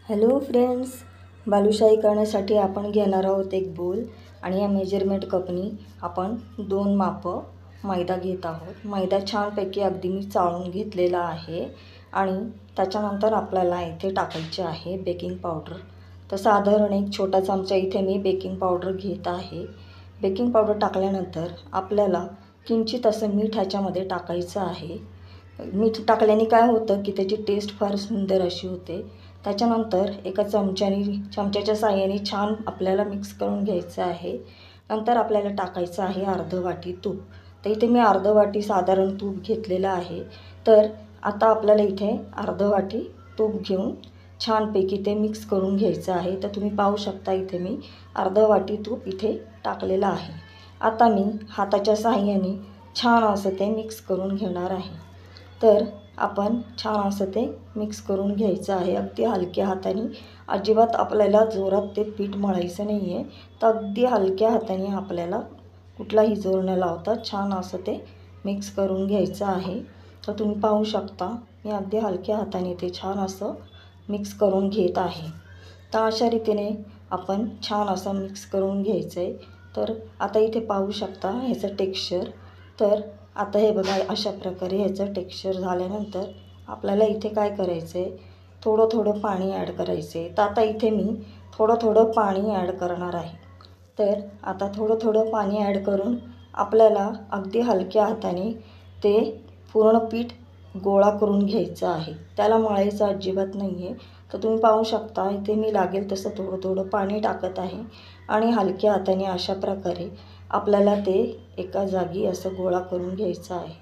Hello friends, balushahi करण्यासाठी आपण घेणार आहोत एक बोल आणि या मेजरमेंट कपनी आपण 2 मापं मैदा घेत आहोत। मैदा छानपैकी अगदी मी चाळून घेतलेला आहे आणि त्याच्यानंतर आपल्याला इथे टाकायचे आहे बेकिंग पावडर। तर साधारण एक छोटा चमचा इथे मी बेकिंग पावडर घेत आहे। बेकिंग पावडर टाकल्यानंतर आपल्याला किंचित असं मीठ ह्याच्यामध्ये टाकायचं आहे। मीठ टाकल्याने काय होतं की त्याची टेस्ट फार सुंदर अशी होते। त्याच्यानंतर एका चमच्याच्या साहाय्याने छान आपल्याला मिक्स करून घ्यायचं आहे। नंतर आपल्याला टाकायचं आहे अर्ध वाटी तूप। तर इथे मी अर्ध वाटी साधारण तूप घेतलेलं आहे। तर आता आपल्याला इथे अर्ध वाटी तूप घेऊन छानपैकी ते मिक्स करून घ्यायचं आहे। तर तुम्ही पाहू शकता इथे मी अर्ध वाटी तूप इथे टाकलेलं आहे। आता मी हाताच्या साहाय्याने छान असं ते मिक्स करून घेणार आहे। तर आपण छान असं ते मिक्स करून घ्यायचं आहे अगदी हलक्या हाताने। अजिबात आपल्याला जोरात ते पीठ मळायचं नाही आहे। तर अगदी हलक्या हाताने आपल्याला कुठलाही जोर न लावता छान असं ते मिक्स करून घ्यायचं आहे। तर तुम्ही पाहू शकता मी अगदी हलक्या हाताने ते छान असं मिक्स करून घेत आहे। तर अशा रीतीने आपण छान असं मिक्स करून घ्यायचं आहे। तर आता इथे पाहू शकता ह्याचं टेक्स्चर। तर आता हे बघा अशा प्रकारे ह्याचं टेक्स्चर झाल्यानंतर आपल्याला इथे काय करायचं आहे, थोडं पाणी ॲड करायचं आहे। तर आता इथे मी थोडं पाणी ॲड करणार आहे। तर आता थोडं पाणी ॲड करून आपल्याला अगदी हलक्या हाताने ते पूर्ण पीठ गोळा करून घ्यायचं आहे। त्याला मळायचं अजिबात नाही आहे। तर तुम्ही पाहू शकता इथे मी लागेल तसं थोडं पाणी टाकत आहे आणि हलक्या हाताने अशा प्रकारे आपल्याला ते एका जागी असं गोळा करून घ्यायचं आहे।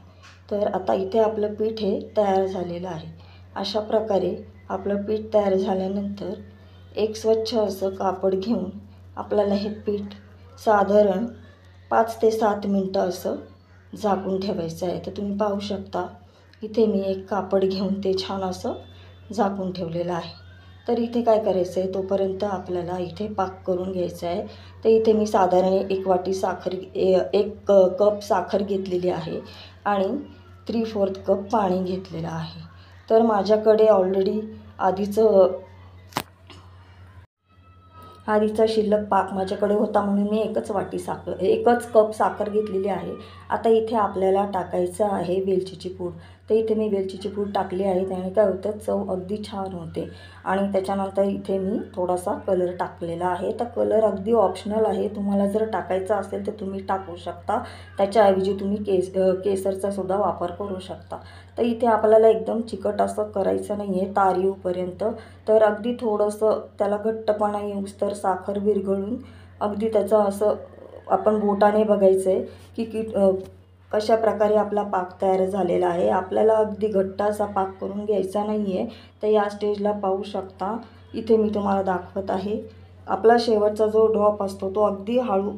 तर आता इथे आपलं पीठ हे तयार झालेलं आहे। अशा प्रकारे आपलं पीठ तयार झाल्यानंतर एक स्वच्छ असं कापड घेऊन आपल्याला हे पीठ साधारण 5 ते 7 मिनटं असं झाकून ठेवायचं आहे। तर तुम्ही पाहू शकता इथे मी एक कापड घेऊन ते छान असं झाकून ठेवलेलं आहे। तर इथे काय करायचं आहे, तोपर्यंत आपल्याला इथे पाक करून घ्यायचा आहे। तर इथे मी साधारण 1 वाटी साखर 1 कप साखर घेतलेली आहे आणि 3/4 कप पाणी घेतलेलं आहे। तर माझ्याकडे ऑलरेडी आधीचा शिल्लक पाक माझ्याकडे होता म्हणून मी 1 कप साखर घेतलेली आहे। आता इथे आपल्याला टाकायचं आहे वेलचीची पूड। तर इथे मी वेलचीची पूड टाकली आहे, त्याने काय होतं चव अगदी छान होते। आणि त्याच्यानंतर इथे मी थोडासा कलर टाकलेला आहे। तर कलर अगदी ऑप्शनल आहे, तुम्हाला जर टाकायचा असेल तर तुम्ही टाकू शकता। त्याच्याऐवजी तुम्ही केसरचा सुद्धा वापर करू शकता। तर इथे आपल्याला एकदम चिकट असं करायचं नाही आहे तारीवपर्यंत। तर अगदी थोडंसं त्याला घट्टपणा येऊस्तर साखर विरघळून अगदी त्याचं असं आपण बोटाने बघायचं आहे की कशा प्रकारे आपला पाक तयार झालेला आहे। आपल्याला अगदी घट्ट असा पाक करून घ्यायचा नाही आहे। तर या स्टेजला पाहू शकता इथे मी तुम्हाला दाखवत आहे आपला शेवटचा जो ड्रॉप असतो तो अगदी हळू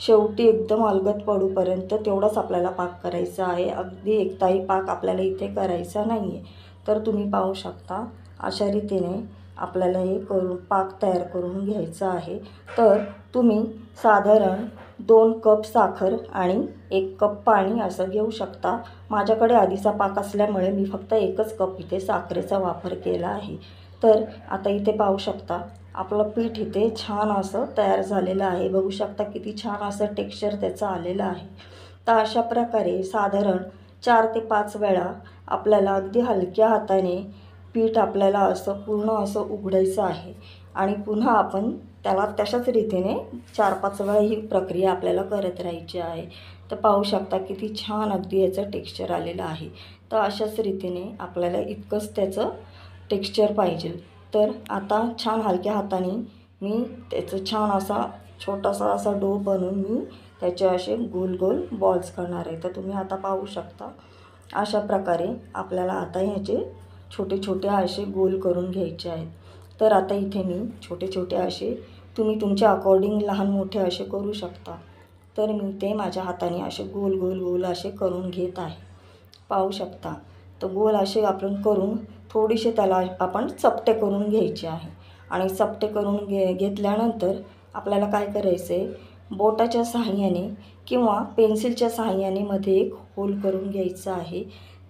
शेवटी एकदम अलगद पडूपर्यंत तेवढाच आपल्याला पाक करायचा आहे। अगदी एकताही पाक आपल्याला इथे करायचा नाही आहे। तर तुम्ही पाहू शकता अशा रीतीने आपल्याला हे पाक तयार करून घ्यायचा आहे। तर तुम्ही साधारण 2 कप साखर आणि 1 कप पाणी असं घेऊ शकता। माझ्याकडे आधीचा पाक असल्यामुळे मी फक्त 1च कप इथे साखरेचा वापर केला आहे। तर आता इथे पाहू शकता आपलं पीठ इथे छान असं तयार झालेलं आहे। बघू शकता किती छान असं टेक्स्चर त्याचं आलेलं आहे। तर अशा प्रकारे साधारण 4 ते 5 वेळा आपल्याला अगदी हलक्या हाताने पीठ आपल्याला असं पूर्ण असं उघडायचं आहे आणि पुन्हा आपण त्याला तशाच रीतीने 4-5 वेळा ही प्रक्रिया आपल्याला करत राहायची आहे। तर पाहू शकता किती छान अगदी याचं टेक्स्चर आलेलं आहे। तर अशाच रीतीने आपल्याला इतकंच त्याचं टेक्स्चर पाहिजे। तर आता छान हलक्या हाताने मी त्याचं छान असा छोटासा असा डो बनवून मी त्याचे असे गोल बॉल्स करणार आहे। तर तुम्ही आता पाहू शकता अशा प्रकारे आपल्याला आता ह्याचे छोटे असे गोल करून घ्यायचे आहेत। तर आता इथे मी छोटे असे तुम्ही तुमच्या अकॉर्डिंग लहान मोठे असे करू शकता। तर मी ते माझ्या हाताने असे गोल असे करून घेत आहे, पाहू शकता। तर गोल असे आपण करून थोडीसे त्याला आपण चपटे करून घ्यायचे आहे आणि चपटे करून घेतल्यानंतर आपल्याला काय करायचं आहे, बोटाच्या साहाय्याने किंवा पेन्सिलच्या साहाय्याने मध्ये एक होल करून घ्यायचं आहे।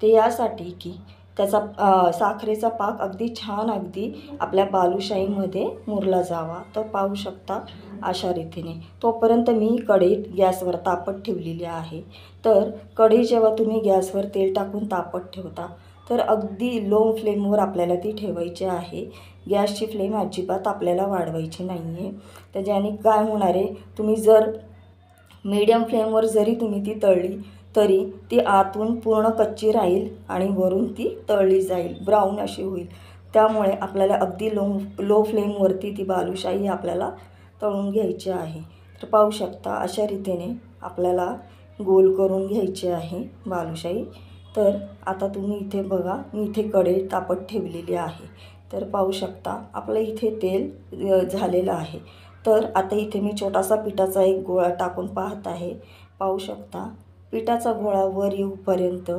ते यासाठी की त्याचा साखरेचा पाक अगदी छान अगदी आपल्या बालुशाहीमध्ये मुरला जावा. तर पाहू शकता अशा रीतीने. तोपर्यंत मी कढईत गॅसवर तापत ठेवलेली आहे. तर कढई जेव्हा तुम्ही गॅसवर तेल टाकून तापत ठेवता तर अगदी लो फ्लेमवर आपल्याला ती ठेवायची आहे. गॅसची फ्लेम अजिबात आपल्याला वाढवायची नाही आहे. त्याच्याने काय होणार आहे, तुम्ही जर मीडियम फ्लेमवर जरी तुम्ही ती तळली तरी ती आतून पूर्ण कच्ची राहील आणि वरून ती तळली जाईल, ब्राऊन अशी होईल. त्यामुळे आपल्याला अगदी लो फ्लेमवरती ती बालुशाही आपल्याला तळून घ्यायची आहे. तर पाहू शकता अशा रीतीने आपल्याला गोल करून घ्यायची आहे बालुशाही. तर आता तुम्ही इथे बघा, मी इथे कढई तापत ठेवलेली आहे. तर पाहू शकता आपलं इथे तेल झालेलं आहे. तर आता इथे मी छोटासा पिठाचा एक गोळा टाकून पाहत आहे. पाहू शकता पिठाचा गोळा वर येऊपर्यंत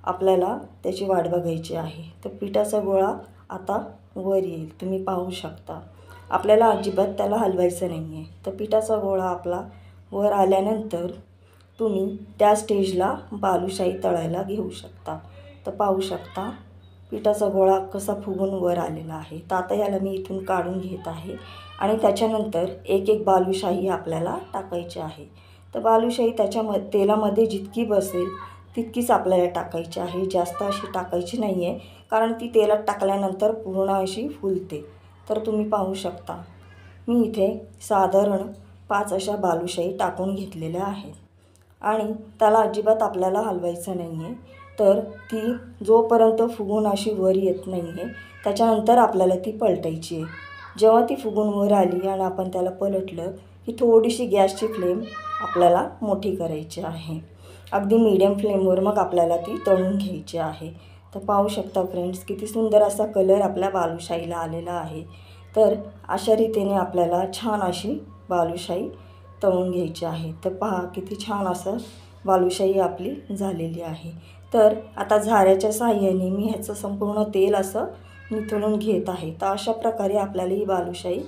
आपल्याला त्याची वाट बघायची आहे. तर पिठाचा गोळा आता वर येईल, तुम्ही पाहू शकता. आपल्याला अजिबात त्याला हलवायचं नाही आहे. तर पिठाचा गोळा आपला वर आल्यानंतर तुम्ही त्या स्टेजला बालुशाही तळायला घेऊ शकता. तर पाहू शकता पिठाचा गोळा कसा फुगून वर आलेला आहे. तर आता याला मी इथून काढून घेत आहे आणि त्याच्यानंतर एक एक बालुशाही आपल्याला टाकायची आहे. तर बालुशाही तेलामध्ये जितकी बसेल तितकीच आपल्याला टाकायची आहे. जास्त अशी टाकायची नाही आहे, कारण ती तेलात टाकल्यानंतर पूर्ण अशी फुलते. तर तुम्ही पाहू शकता मी इथे साधारण 5 अशा बालुशाही टाकून घेतलेल्या आहेत आणि त्याला अजिबात आपल्याला हलवायचं नाही आहे. तर ती जोपर्यंत फुगून अशी वर येत नाही आहे त्याच्यानंतर आपल्याला ती पलटायची आहे. जेव्हा ती फुगून वर आली आणि आपण त्याला पलटलं की थोडीशी गॅसची फ्लेम आपल्याला मोठी करायची आहे. अगदी मीडियम फ्लेमवर मग आपल्याला ती तळून घ्यायची आहे. तर पाहू शकता फ्रेंड्स किती सुंदर असा कलर आपल्या बालुशाहीला आलेला आहे. तर अशा रीतीने आपल्याला छान अशी बालुशाही तळून घ्यायची आहे. तर पहा किती छान असं बालुशाही आपली झालेली आहे. तर आता झाऱ्याच्या साहाय्याने मी ह्याचं संपूर्ण तेल असं निथळून घेत आहे. तर अशा प्रकारे आपल्याला ही बालुशाही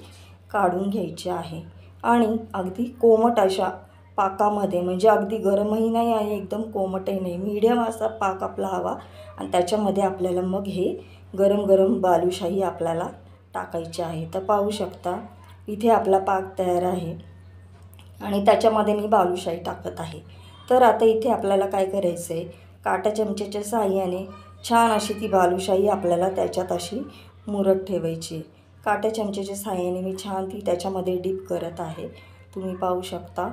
काढून घ्यायची आहे आणि अगदी कोमट अशा पाकामध्ये, म्हणजे अगदी गरमही नाही आहे एकदम कोमटही नाही, मीडियम असा पाक आपला हवा आणि त्याच्यामध्ये आपल्याला मग हे गरम गरम बालुशाही आपल्याला टाकायची आहे. तर पाहू शकता इथे आपला पाक तयार आहे आणि त्याच्यामध्ये मी बालुशाही टाकत आहे. तर आता इथे आपल्याला काय करायचं आहे, काटा चमच्याच्या साहाय्याने छान अशी ती बालुशाही आपल्याला त्याच्यात अशी मुरत ठेवायची आहे. काटा चमच्याच्या साहाय्याने मी छान ती त्याच्यामध्ये डीप करत आहे. तुम्ही पाहू शकता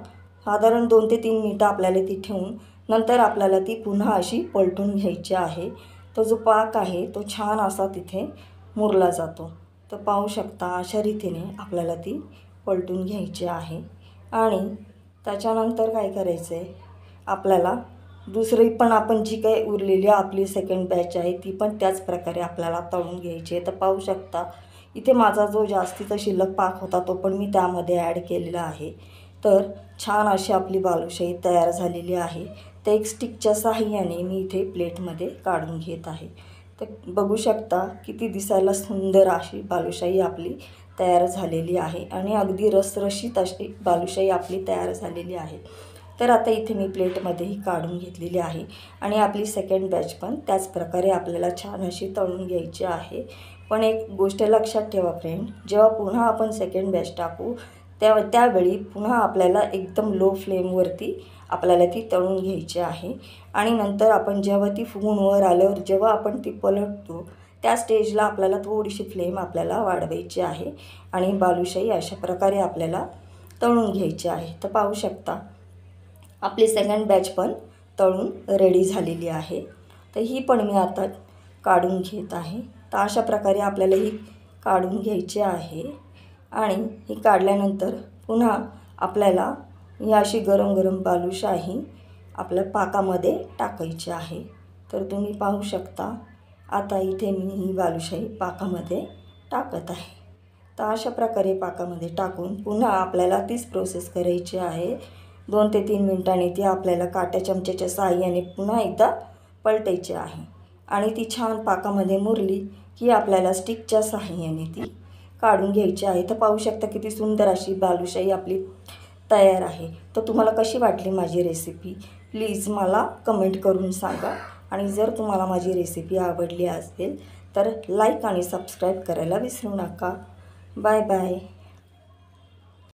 साधारण 2 ते 3 मिनटं आपल्याला ती ठेवून नंतर आपल्याला ती पुन्हा अशी पलटून घ्यायची आहे. तो जो पाक आहे तो छान असा तिथे मुरला जातो. तर पाहू शकता अशा रीतीने आपल्याला ती पलटून घ्यायची आहे आणि त्याच्यानंतर काय करायचं आहे, आपल्याला दुसरी पण आपण जी काही उरलेली आपली सेकंड बॅच आहे ती पण त्याच प्रकारे आपल्याला तळून घ्यायची आहे. तर पाहू शकता इथे माझा जो जास्तीचा शिल्लक पाक होता तो पण मी त्यामध्ये ॲड केलेला आहे. तर छान अशी आपली बालुशाही तयार झालेली आहे. तर एक स्टिकच्या साहाय्याने मी इथे प्लेटमध्ये काढून घेत आहे. तर बघू शकता किती दिसायला सुंदर अशी बालुशाही आपली तयार झालेली आहे आणि अगदी रसरशीत अशी बालुशाही आपली तयार झालेली आहे. तर आता इथे मी प्लेटमध्येही काढून घेतलेली आहे आणि आपली सेकंड बॅच पण त्याच प्रकारे आपल्याला छान अशी तळून घ्यायची आहे. पण एक गोष्ट लक्षात ठेवा फ्रेंड, जेव्हा पुन्हा आपण सेकंड बॅच टाकू त्यावेळी पुन्हा आपल्याला एकदम लो फ्लेमवरती आपल्याला ती तळून घ्यायची आहे आणि नंतर आपण जेव्हा ती फुगून वर आल्यावर जेव्हा आपण ती पलटतो त्या स्टेजला आपल्याला थोडीशी फ्लेम आपल्याला वाढवायची आहे आणि बालुशाही अशा प्रकारे आपल्याला तळून घ्यायची आहे. तर पाहू शकता आपली सेकंड बॅच पण तळून रेडी झालेली आहे. तर ही पण मी आता काढून घेत आहे. तर अशा प्रकारे आपल्याला ही काढून घ्यायची आहे आणि ही काढल्यानंतर पुन्हा आपल्याला ही अशी गरम गरम बालुशाही आपल्या पाकामध्ये टाकायची आहे. तर तुम्ही पाहू शकता आता इथे मी ही बालुशाही पाकामध्ये टाकत आहे. तर अशा प्रकारे पाकामध्ये टाकून पुन्हा आपल्याला तीच प्रोसेस करायची आहे. 2 ते 3 मिनिटांनी ती आपल्याला काट्या चमच्याच्या साहाय्याने पुन्हा एकदा पलटायची आहे आणि ती छान पाकामध्ये मुरली की आपल्याला स्टिकच्या साहाय्याने ती काढून घ्यायची आहे. तर पाहू शकता किती सुंदर अशी बालुशाही आपली तयार आहे. तर तुम्हाला कशी वाटली माझी रेसिपी प्लीज मला कमेंट करून सांगा आणि जर तुम्हाला माझी रेसिपी आवडली असेल तर लाईक आणि सबस्क्राईब करायला विसरू नका. Bye bye.